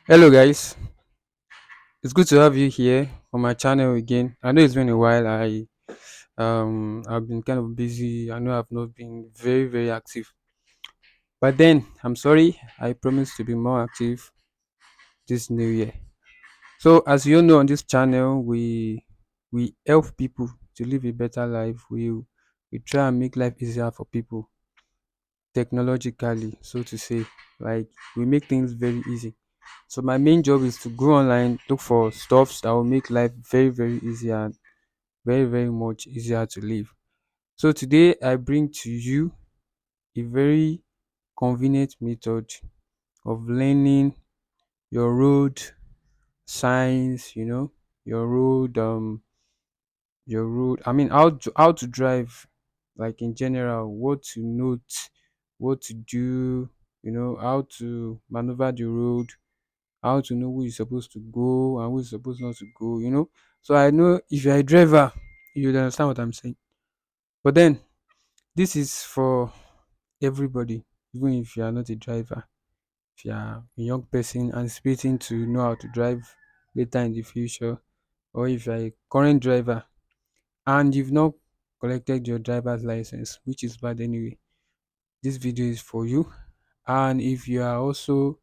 Hello guys, it's good to have you here on my channel again. I know it's been a while. I've been kind of busy. I know I've not been very active. But then I'm sorry, I promise to be more active this new year. So as you know on this channel, we help people to live a better life. We try and make life easier for people technologically, so to say. Like we make things very easy. So my main job is to go online, look for stuffs that will make life very easy and very much easier to live. So today I bring to you a very convenient method of learning your road signs, your road I mean how to drive, like in general, what to note, what to do, how to maneuver the road, how to know who is supposed to go and who is supposed not to go. So I know if you're a driver, you understand what I'm saying. But then this is for everybody, even if you are not a driver. If you are a young person anticipating to know how to drive later in the future, or if you are a current driver and you've not collected your driver's license, which is bad anyway, this video is for you. And if you are also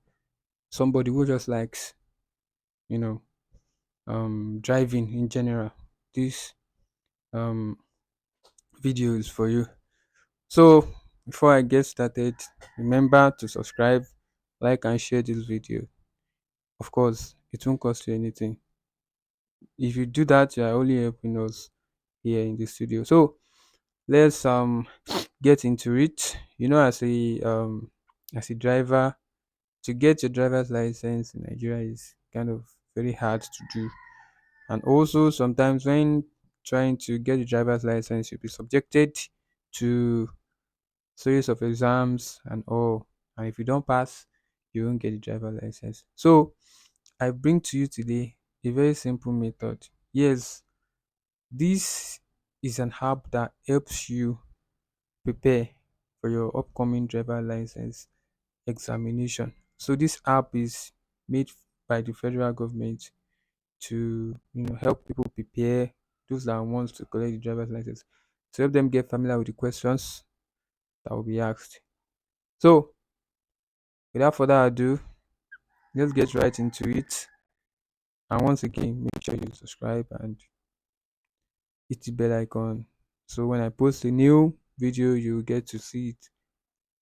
somebody who just likes, you know, driving in general, this um video is for you. So before I get started, remember to subscribe, like and share this video. Of course, it won't cost you anything. If you do that, you are only helping us here in the studio. So let's get into it. As a driver, to get your driver's license in Nigeria is kind of very hard to do. And also sometimes when trying to get the driver's license, you'll be subjected to series of exams and all. And if you don't pass, you won't get the driver's license. So I bring to you today a very simple method. Yes, this is an app that helps you prepare for your upcoming driver license examination. So this app is made by the federal government to help people prepare, those that wants to collect the driver's license, to help them get familiar with the questions that will be asked. So without further ado, let's get right into it. And once again, make sure you subscribe and hit the bell icon. So when I post a new video, you get to see it.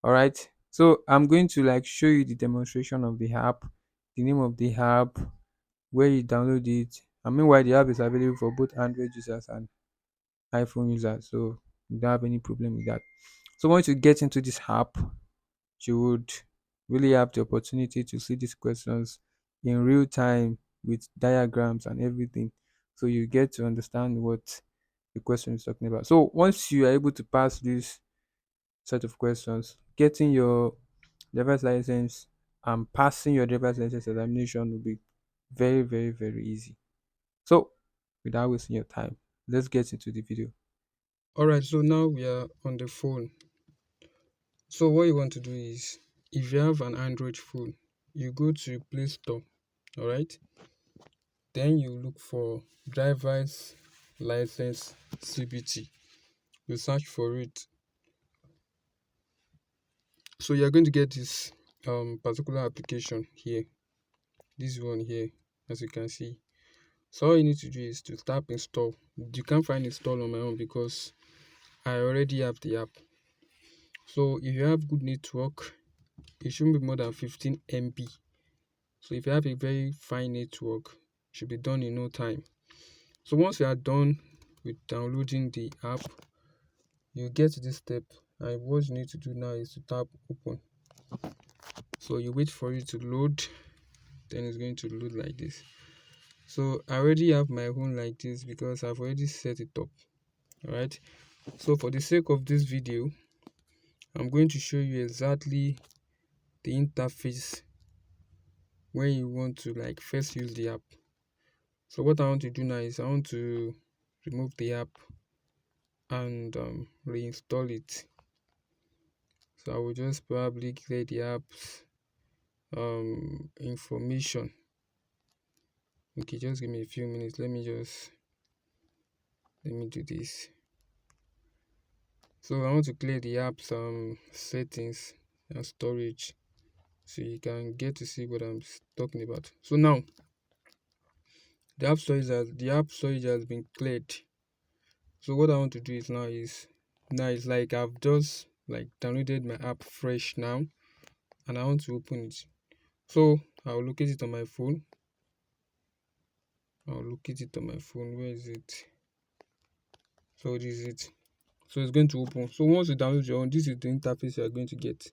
All right. So I'm going to like show you the demonstration of the app, the name of the app, where you download it. I mean, why the app is available for both Android users and iPhone users. So you don't have any problem with that. So once you get into this app, you would really have the opportunity to see these questions in real time with diagrams and everything. So you get to understand what the question is talking about. So once you are able to pass this set of questions, getting your driver's license and passing your driver's license examination will be very easy. So without wasting your time, let's get into the video. All right, so now we are on the phone. So what you want to do is, if you have an Android phone, you go to Play Store, all right? Then you look for driver's license CBT. You search for it. So you're going to get this particular application here, this one here, as you can see. So all you need to do is to tap install. You can't find install on my own because I already have the app. So if you have good network, it shouldn't be more than 15 MB. So if you have a very fine network, it should be done in no time. So once you are done with downloading the app, you get to this step, and what you need to do now is to tap open. So you wait for it to load, then it's going to load like this. So I already have my own like this because I've already set it up. All right. So for the sake of this video, I'm going to show you exactly the interface when you want to like first use the app. So what I want to do now is I want to remove the app and reinstall it. So I will just probably clear the apps information. Okay, just give me a few minutes. Let me do this. So I want to clear the app's settings and storage so you can get to see what I'm talking about. So now the app storage has been cleared. So what I want to do is now it's like I've just like downloaded my app fresh now, and I want to open it. So I'll locate it on my phone. Where is it? So this is it. So it's going to open. So once you download your own, this is the interface you are going to get.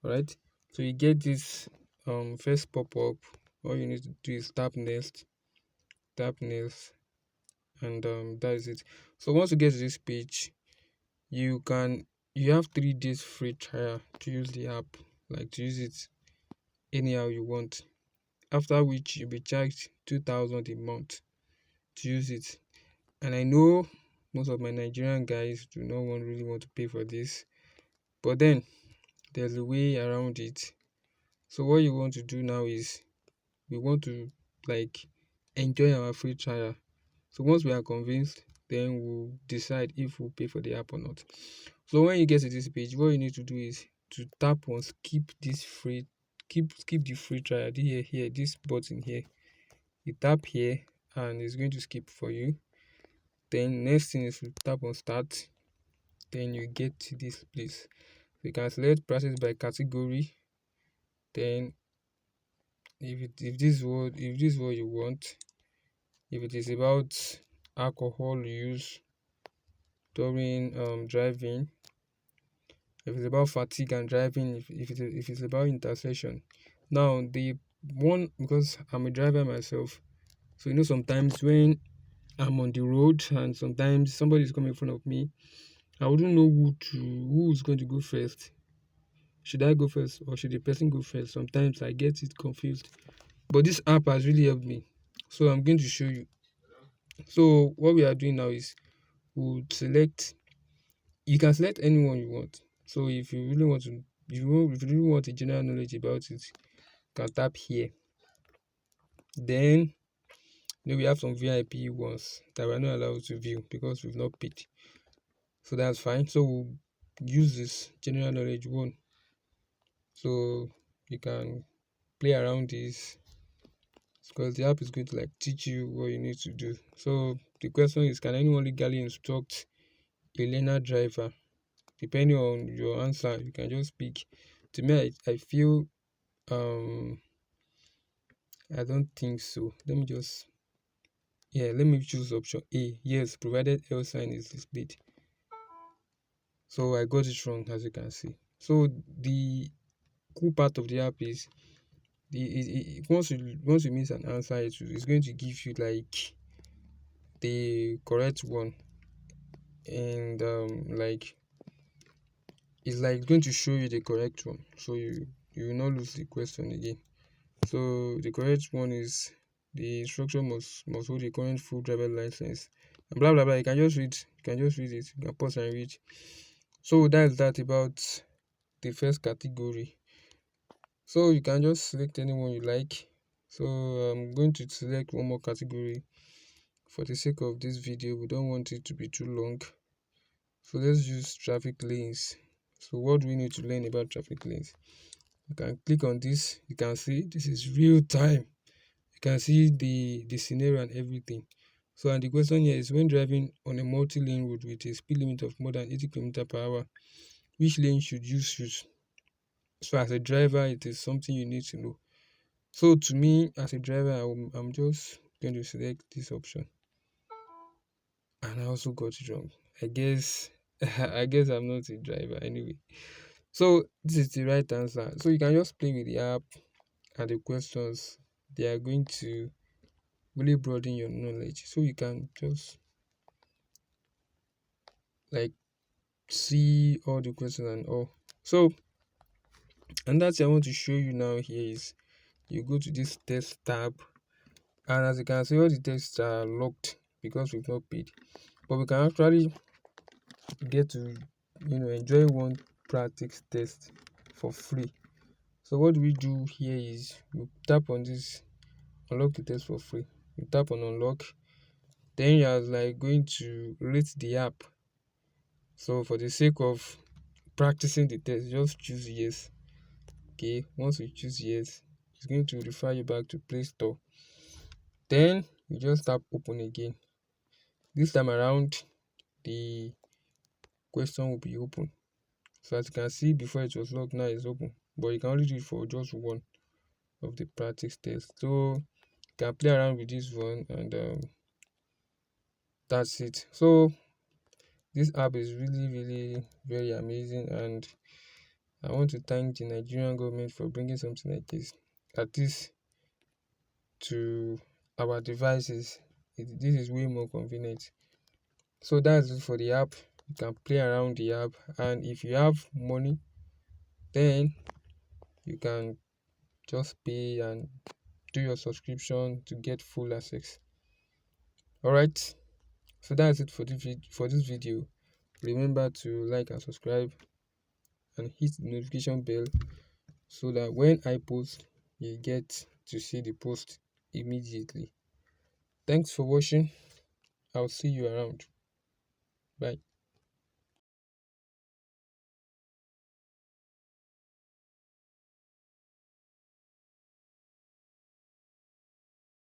All right. So you get this first pop up. All you need to do is tap next, and that is it. So once you get to this page, you can you have 3 days free trial to use the app, like to use it anyhow you want. After which you'll be charged 2,000 a month to use it. And I know most of my Nigerian guys do not really want to pay for this, but then there's a way around it. So what you want to do now is we want to like enjoy our free trial. So once we are convinced, then we'll decide if we'll pay for the app or not. So when you get to this page, what you need to do is to tap on skip the free trial. Here, this button here. You tap here and it's going to skip for you. Then next thing is to tap on start. Then you get to this place. You can select prices by category. Then if this is what you want, if it is about alcohol use during driving, if it's about fatigue and driving, if it's about intersection. Now the one, because I'm a driver myself, so sometimes when I'm on the road and sometimes somebody is coming in front of me, I wouldn't know who's going to go first. Should I go first or should the person go first? Sometimes I get it confused. But this app has really helped me. So I'm going to show you. So what we are doing now is we'll select, you can select anyone you want. So if you really want to, if you really want a general knowledge about it, you can tap here. Then we have some VIP ones that we're not allowed to view because we've not paid. So that's fine. So we'll use this general knowledge one. So you can play around this because the app is going to like teach you what you need to do. So the question is, can anyone legally instruct a learner driver? Depending on your answer, you can just pick. To me, I feel I don't think so. Let me choose option A. Yes, provided L sign is displayed. So I got it wrong, as you can see. So the cool part of the app is once you miss an answer, it's going to give you like the correct one, and like it's like going to show you the correct one, so you will not lose the question again. So the correct one is the instructor must hold a current full driver license, and blah blah blah. You can just read it. You can pause and read. So that's that about the first category. So you can just select anyone you like. So I'm going to select one more category for the sake of this video. We don't want it to be too long. So let's use traffic lanes. So what do we need to learn about traffic lanes? You can click on this. You can see this is real time. You can see the scenario and everything. So and the question here is, when driving on a multi-lane road with a speed limit of more than 80 km per hour, which lane should you choose? So as a driver, it is something you need to know. So to me, as a driver, I'm just going to select this option. And I also got it wrong. I guess I guess I'm not a driver anyway. So this is the right answer. So you can just play with the app and the questions. They are going to really broaden your knowledge. So you can just like see all the questions and all. So and that's what I want to show you now here is you go to this test tab, and as you can see all the tests are locked because we've not paid. But we can actually get to enjoy one practice test for free. So what we do here is you tap on this unlock the test for free. You tap on unlock, then you're like going to rate the app. So for the sake of practicing the test, just choose yes. Okay, once you choose yes, it's going to refer you back to Play Store. Then you just tap open again. This time around, the question will be open. So as you can see, before it was locked, now it's open. But you can only do it for just one of the practice tests. So you can play around with this one, and that's it. So this app is really, really very amazing, and I want to thank the Nigerian government for bringing something like this, at least to our devices. This is way more convenient. So that's it for the app. You can play around the app, and if you have money, then you can just pay and do your subscription to get full access. All right. So that's it for this video. Remember to like and subscribe and hit the notification bell so that when I post, you get to see the post immediately. Thanks for watching. I'll see you around. Bye.